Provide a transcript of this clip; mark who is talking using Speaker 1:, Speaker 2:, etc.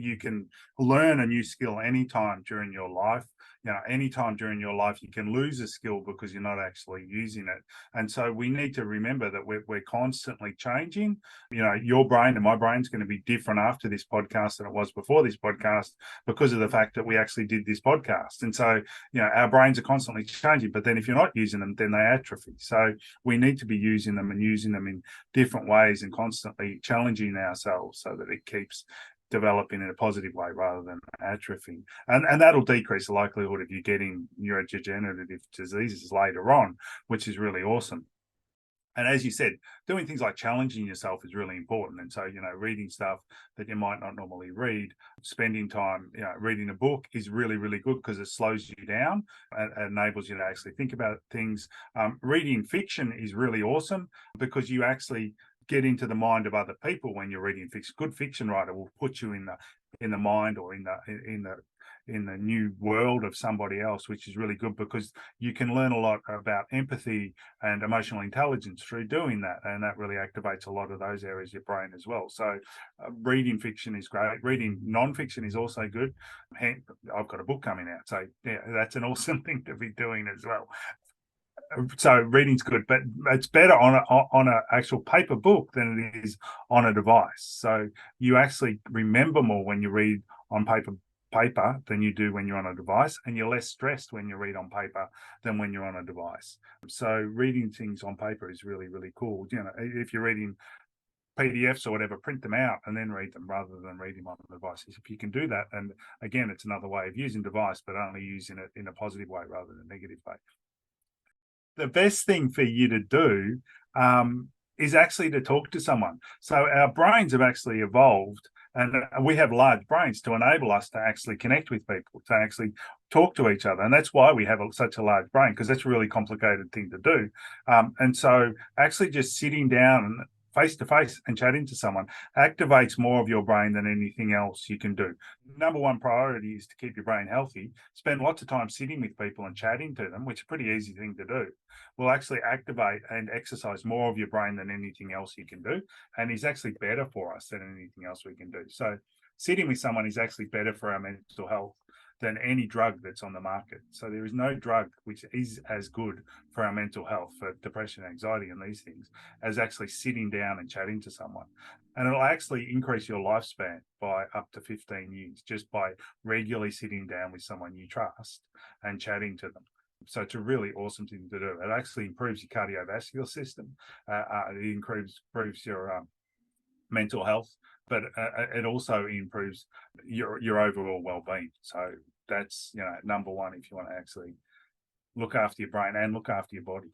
Speaker 1: you can learn a new skill anytime during your life. Anytime during your life, you can lose a skill because you're not actually using it. And so we need to remember that we're constantly changing. Your brain and my brain's going to be different after this podcast than it was before this podcast because of the fact that we actually did this podcast. And so, our brains are constantly changing, but then if you're not using them, then they atrophy. So we need to be using them and using them in different ways and constantly challenging ourselves so that it keeps developing in a positive way rather than atrophy. And that'll decrease the likelihood of you getting neurodegenerative diseases later on, which is really awesome. And as you said, doing things like challenging yourself is really important. And so, reading stuff that you might not normally read, spending time, reading a book is really, really good because it slows you down and enables you to actually think about things. Reading fiction is really awesome because you actually get into the mind of other people when you're reading fiction. Good fiction writer will put you in the mind or in the new world of somebody else, which is really good because you can learn a lot about empathy and emotional intelligence through doing that, and that really activates a lot of those areas of your brain as well. So reading fiction is great. Reading non-fiction is also good. I've got a book coming out, so yeah, that's an awesome thing to be doing as well. So reading's good, but it's better on a actual paper book than it is on a device. So you actually remember more when you read on paper than you do when you're on a device, and you're less stressed when you read on paper than when you're on a device. So reading things on paper is really, really cool. If you're reading PDFs or whatever, print them out and then read them rather than read them on the devices. If you can do that, and again, it's another way of using device, but only using it in a positive way rather than a negative way. The best thing for you to do is actually to talk to someone. So our brains have actually evolved, and we have large brains to enable us to actually connect with people, to actually talk to each other. And that's why we have such a large brain, because that's a really complicated thing to do. And so actually just sitting down face to face and chatting to someone activates more of your brain than anything else you can do. Number one priority is to keep your brain healthy. Spend lots of time sitting with people and chatting to them, which is a pretty easy thing to do. Will actually activate and exercise more of your brain than anything else you can do, and is actually better for us than anything else we can do. So sitting with someone is actually better for our mental health than any drug that's on the market. So there is no drug which is as good for our mental health, for depression, anxiety, and these things, as actually sitting down and chatting to someone. And it'll actually increase your lifespan by up to 15 years just by regularly sitting down with someone you trust and chatting to them. So it's a really awesome thing to do. It actually improves your cardiovascular system. It improves your mental health, but it also improves your overall well-being. So that's number one if you want to actually look after your brain and look after your body.